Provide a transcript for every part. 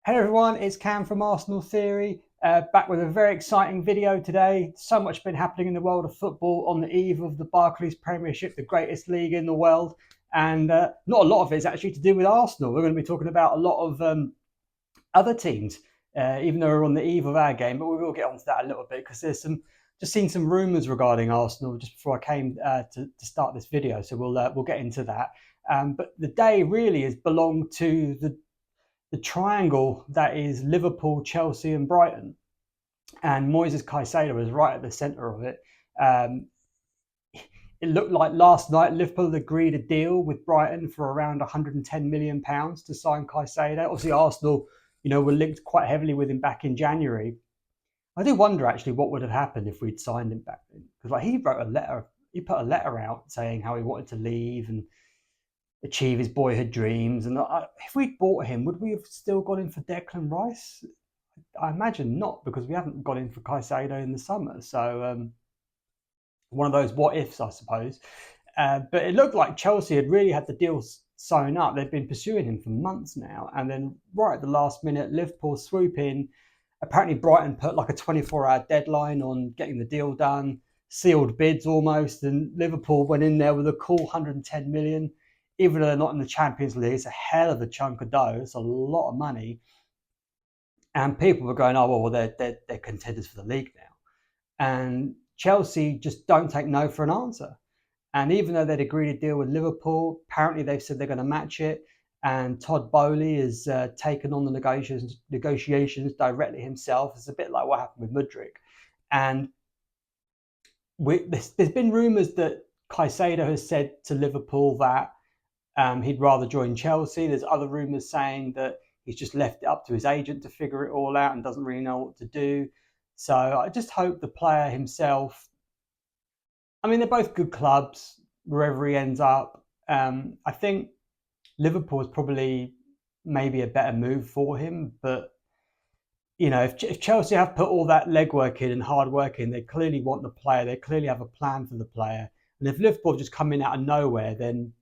Hey everyone, it's Cam from Arsenal Theory, back with a very exciting video today. So much been happening in the world of football on the eve of the Barclays Premiership, the greatest league in the world. And not a lot of it is actually to do with Arsenal. We're going to be talking about a lot of other teams, even though we're on the eve of our game, but we will get onto that a little bit because there's just seen some rumours regarding Arsenal just before I came to start this video. So we'll get into that. But the day really has belonged to the triangle that is Liverpool, Chelsea, and Brighton. And Moises Caicedo was right at the centre of it. Um, it looked like last night Liverpool agreed a deal with Brighton for around £110 million to sign Caicedo. Obviously, Arsenal, were linked quite heavily with him back in January. I do wonder actually what would have happened if we'd signed him back then, because he wrote a letter. He put a letter out saying how he wanted to leave and achieve his boyhood dreams. And if we'd bought him, would we have still gone in for Declan Rice? I imagine not, because we haven't gone in for Caicedo in the summer. So one of those what ifs, I suppose. But it looked like Chelsea had really had the deal sewn up. They've been pursuing him for months now. And then right at the last minute, Liverpool swoop in. Apparently Brighton put like a 24-hour deadline on getting the deal done, sealed bids almost. And Liverpool went in there with a cool 110 million. Even though they're not in the Champions League, it's a hell of a chunk of dough. It's a lot of money. And people were going, oh, well, they're contenders for the league now. And Chelsea just don't take no for an answer. And even though they'd agreed a deal with Liverpool, apparently they've said they're going to match it. And Todd Bowley has taken on the negotiations directly himself. It's a bit like what happened with Mudryk. And there's been rumours that Caicedo has said to Liverpool that he'd rather join Chelsea. There's other rumours saying that he's just left it up to his agent to figure it all out and doesn't really know what to do. So I just hope the player himself. I mean, they're both good clubs wherever he ends up. I think Liverpool is probably maybe a better move for him, but if Chelsea have put all that legwork in and hard work in, they clearly want the player. They clearly have a plan for the player. And if Liverpool just come in out of nowhere, then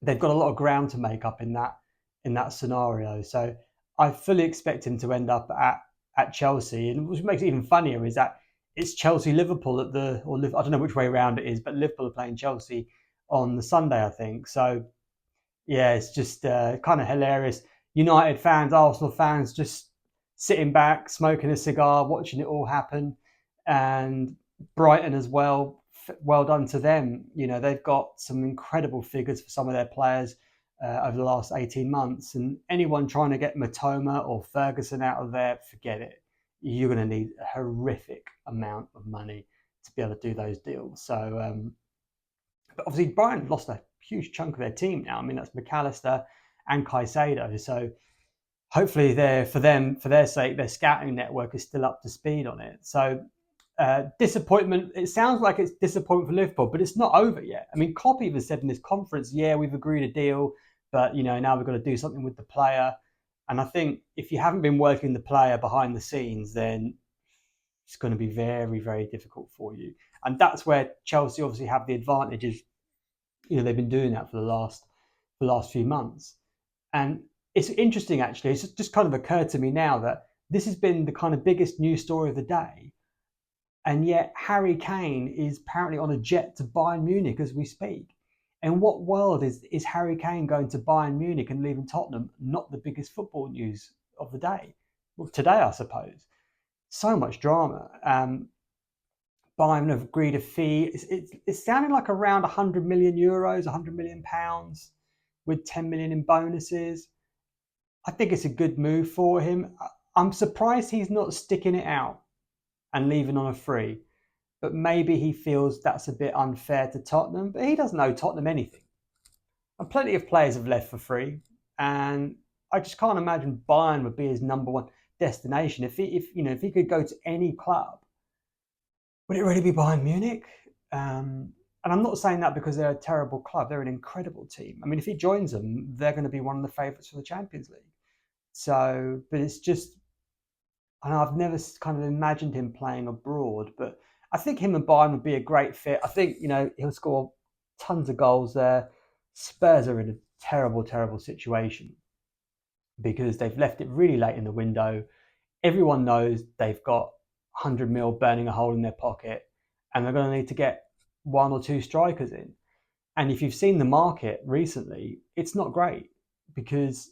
they've got a lot of ground to make up in that scenario. So I fully expect him to end up at Chelsea. And what makes it even funnier is that it's Chelsea Liverpool I don't know which way around it is, but Liverpool are playing Chelsea on the Sunday, I think. So yeah, it's just kind of hilarious. United fans, Arsenal fans, just sitting back, smoking a cigar, watching it all happen, and Brighton as well. Well done to them. They've got some incredible figures for some of their players over the last 18 months. And anyone trying to get Matoma or Ferguson out of there, forget it. You're going to need a horrific amount of money to be able to do those deals. So, but obviously, Brighton lost a huge chunk of their team now. I mean, that's McAllister and Caicedo. So hopefully, for their sake, their scouting network is still up to speed on it. So disappointment. It sounds like it's disappointment for Liverpool, but it's not over yet. I mean, Klopp even said in this conference, "Yeah, we've agreed a deal, but now we've got to do something with the player." And I think if you haven't been working the player behind the scenes, then it's going to be very, very difficult for you. And that's where Chelsea obviously have the advantage. Is they've been doing that for the last few months, and it's interesting actually. It's just kind of occurred to me now that this has been the kind of biggest news story of the day. And yet Harry Kane is apparently on a jet to Bayern Munich as we speak. In what world is Harry Kane going to Bayern Munich and leaving Tottenham not the biggest football news of the day? Well, today, I suppose. So much drama. Bayern have agreed a fee. It's sounding like around €100 million, £100 million, with 10 million in bonuses. I think it's a good move for him. I'm surprised he's not sticking it out and leaving on a free. But maybe he feels that's a bit unfair to Tottenham. But he doesn't owe Tottenham anything. And plenty of players have left for free. And I just can't imagine Bayern would be his number one destination. If he could go to any club, would it really be Bayern Munich? And I'm not saying that because they're a terrible club. They're an incredible team. I mean, if he joins them, they're going to be one of the favourites for the Champions League. So, but it's just, I know I've never kind of imagined him playing abroad, but I think him and Bayern would be a great fit. I think, he'll score tons of goals there. Spurs are in a terrible, terrible situation. because they've left it really late in the window. Everyone knows they've got 100 mil burning a hole in their pocket, and they're going to need to get one or two strikers in. And if you've seen the market recently, it's not great because,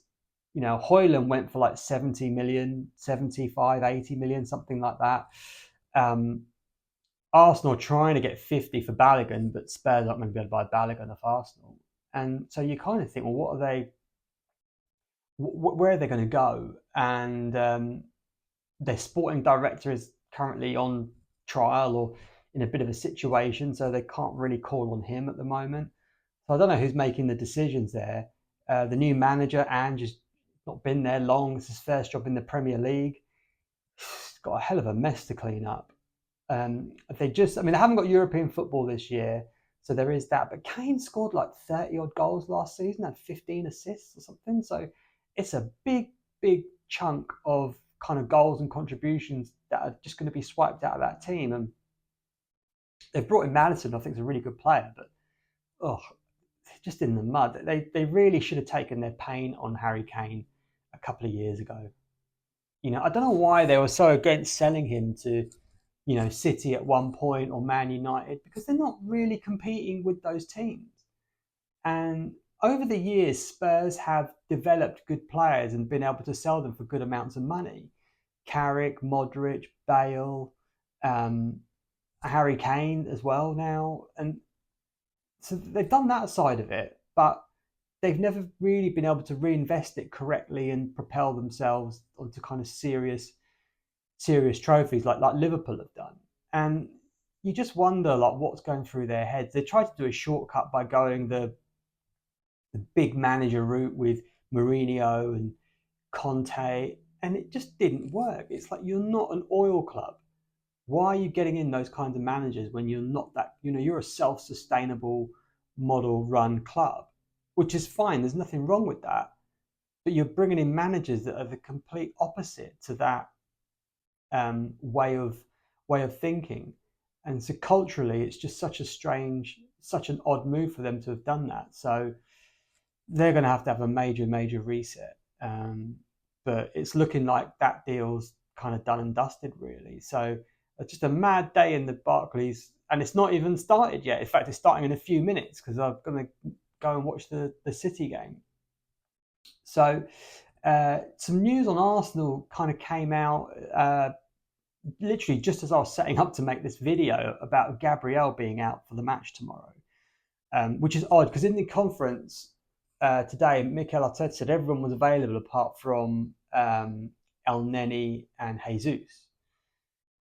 Højlund went for like 70 million, 75, 80 million, something like that. Arsenal trying to get 50 for Balogun, but Spurs aren't going to be able to buy Balogun off Arsenal. And so you kind of think, well, where are they going to go? And their sporting director is currently on trial or in a bit of a situation, so they can't really call on him at the moment. So I don't know who's making the decisions there. The new manager, Ange, has not been there long. It's his first job in the Premier League. He's got a hell of a mess to clean up. They haven't got European football this year, so there is that. But Kane scored like 30 odd goals last season, had 15 assists or something. So it's a big, big chunk of kind of goals and contributions that are just going to be swiped out of that team. And they've brought in Maddison, I think, is a really good player, but just in the mud. They really should have taken their pain on Harry Kane a couple of years ago. I don't know why they were so against selling him to, City at one point or Man United, because they're not really competing with those teams. And over the years, Spurs have developed good players and been able to sell them for good amounts of money. Carrick, Modric, Bale, Harry Kane as well now. And so they've done that side of it, but they've never really been able to reinvest it correctly and propel themselves onto kind of serious trophies like Liverpool have done. And you just wonder like what's going through their heads. They tried to do a shortcut by going the big manager route with Mourinho and Conte, and it just didn't work. It's like, you're not an oil club. Why are you getting in those kinds of managers when you're not that, you're a self-sustainable model run club, which is fine. There's nothing wrong with that. But you're bringing in managers that are the complete opposite to that way of thinking. And so culturally, it's just such an odd move for them to have done that. So they're going to have a major, major reset. But it's looking like that deal's kind of done and dusted, really. So it's just a mad day in the Barclays, and it's not even started yet. In fact, it's starting in a few minutes because I'm going to go and watch the City game. So some news on Arsenal kind of came out literally just as I was setting up to make this video about Gabriel being out for the match tomorrow, which is odd because in the conference today, Mikel Arteta said everyone was available apart from Elneny and Jesus.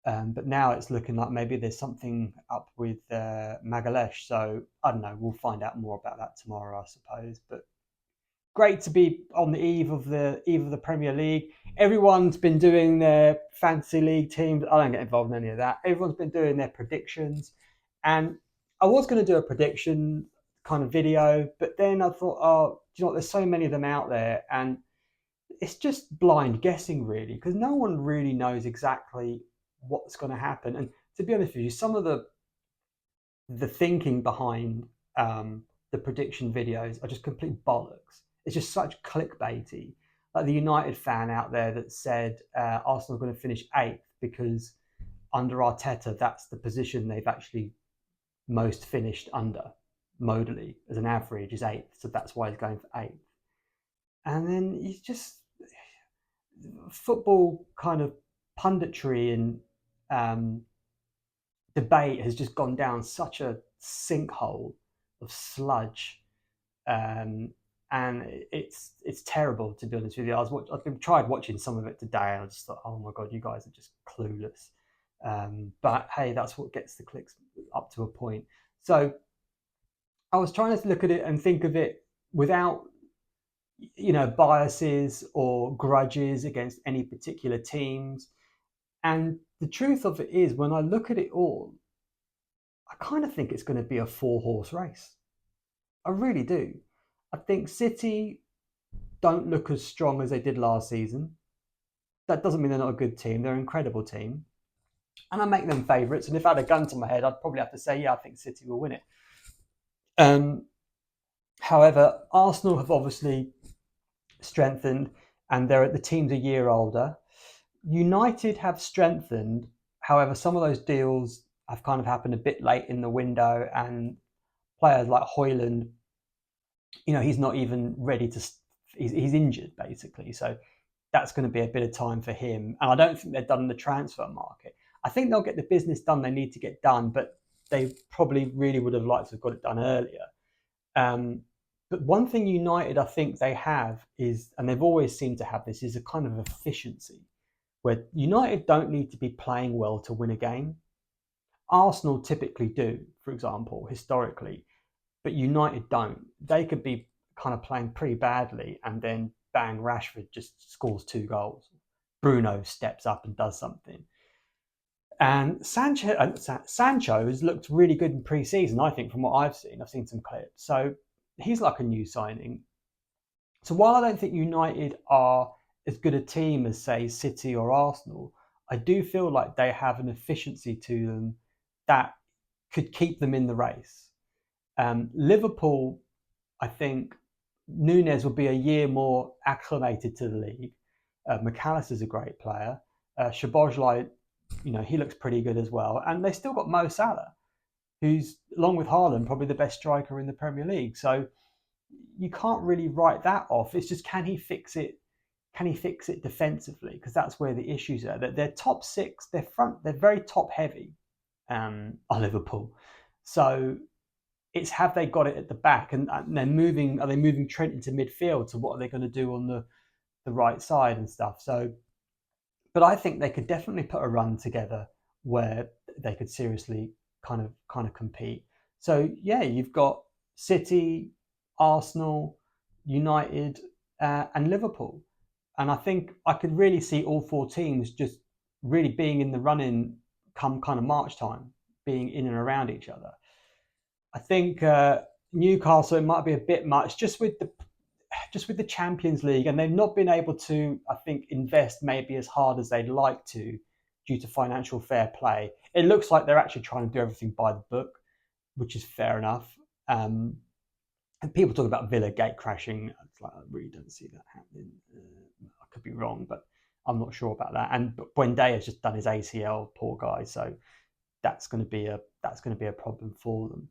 But now it's looking like maybe there's something up with Magalhaes. So I don't know. We'll find out more about that tomorrow, I suppose. But great to be on the eve of the Premier League. Everyone's been doing their fantasy league teams. I don't get involved in any of that. Everyone's been doing their predictions, and I was going to do a prediction kind of video, but then I thought, there's so many of them out there, and it's just blind guessing really, because no one really knows exactly what's going to happen. And to be honest with you, some of the thinking behind the prediction videos are just complete bollocks. It's just such clickbaity. Like the United fan out there that said Arsenal are going to finish 8th because under Arteta, that's the position they've actually most finished under modally as an average is 8th. So that's why he's going for 8th. And then he's just football kind of punditry and debate has just gone down such a sinkhole of sludge. And it's terrible, to be honest with you. I've tried watching some of it today, and I just thought, oh my god, you guys are just clueless. But hey, that's what gets the clicks up to a point. So I was trying to look at it and think of it without, biases or grudges against any particular teams. And the truth of it is, when I look at it all, I kind of think it's going to be a 4-horse race. I really do. I think City don't look as strong as they did last season. That doesn't mean they're not a good team. They're an incredible team. And I make them favourites. And if I had a gun to my head, I'd probably have to say, yeah, I think City will win it. However, Arsenal have obviously strengthened. and the team's a year older. United have strengthened, however, some of those deals have kind of happened a bit late in the window, and players like Højlund, he's not even ready to. He's injured basically, so that's going to be a bit of time for him. And I don't think they're done in the transfer market. I think they'll get the business done they need to get done, but they probably really would have liked to have got it done earlier. But one thing United, I think they have is, and they've always seemed to have this, is a kind of efficiency where United don't need to be playing well to win a game. Arsenal typically do, for example, historically, but United don't. They could be kind of playing pretty badly and then bang, Rashford just scores 2 goals. Bruno steps up and does something. And Sancho has looked really good in pre-season, I think, from what I've seen. I've seen some clips. So he's like a new signing. So while I don't think United are as good a team as, say, City or Arsenal, I do feel like they have an efficiency to them that could keep them in the race. Liverpool, I think Núñez will be a year more acclimated to the league. McAllister's a great player. Szoboszlai, he looks pretty good as well. And they still got Mo Salah, who's, along with Haaland, probably the best striker in the Premier League. So you can't really write that off. It's just, can he fix it? Can he fix it defensively? Because that's where the issues are. That their top 6, they're very top heavy, are Liverpool. So it's, have they got it at the back, and they're moving? Are they moving Trent into midfield? So what are they going to do on the right side and stuff? So, but I think they could definitely put a run together where they could seriously kind of compete. So yeah, you've got City, Arsenal, United, and Liverpool, and I think I could really see all 4 teams just really being in the running come kind of March time, being in and around each other. I think Newcastle, it might be a bit much just with the Champions League, and they've not been able to, I think, invest maybe as hard as they'd like to due to financial fair play. It looks like they're actually trying to do everything by the book, which is fair enough. And people talk about Villa gate crashing. It's like, I really don't see that happening. I could be wrong, but I'm not sure about that. And Buendia has just done his ACL, poor guy. So that's going to be a problem for them.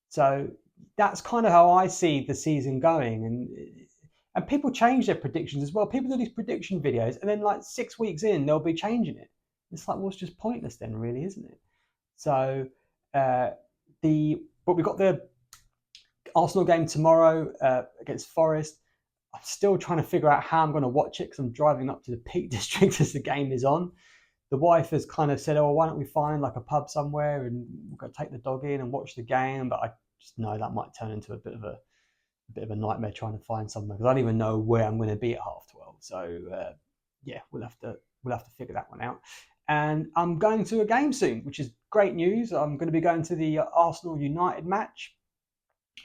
So that's kind of how I see the season going, and people change their predictions as well. People do these prediction videos, and then like 6 weeks in, they'll be changing it. It's like, well, it's just pointless then, really, isn't it? So but we've got the Arsenal game tomorrow against Forest. I'm still trying to figure out how I'm going to watch it because I'm driving up to the Peak District as the game is on. The wife has kind of said, "Oh, why don't we find like a pub somewhere and we'll go take the dog in and watch the game?" But I just know that might turn into a bit of a nightmare trying to find somewhere, because I don't even know where I'm going to be at 12:30. So yeah, we'll have to figure that one out. And I'm going to a game soon, which is great news. I'm going to be going to the Arsenal United match.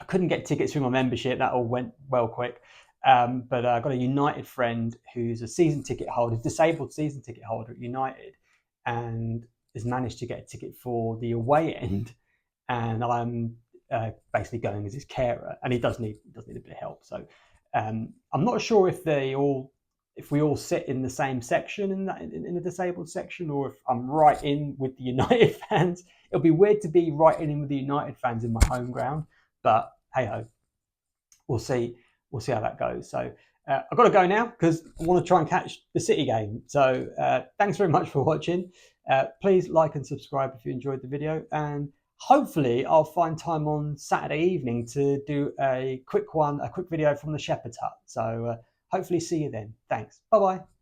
I couldn't get tickets through my membership. That all went well quick. But I've got a United friend who's a season ticket holder, disabled season ticket holder at United, and has managed to get a ticket for the away end. And I'm basically going as his carer, and he does need a bit of help. So I'm not sure if we all sit in the same section in the disabled section, or if I'm right in with the United fans. It'll be weird to be right in with the United fans in my home ground, but hey ho, we'll see. We'll see how that goes. So I've got to go now because I want to try and catch the City game. So thanks very much for watching. Please like and subscribe if you enjoyed the video, and hopefully I'll find time on Saturday evening to do a quick video from the Shepherd's Hut. So hopefully see you then. Thanks. Bye-bye.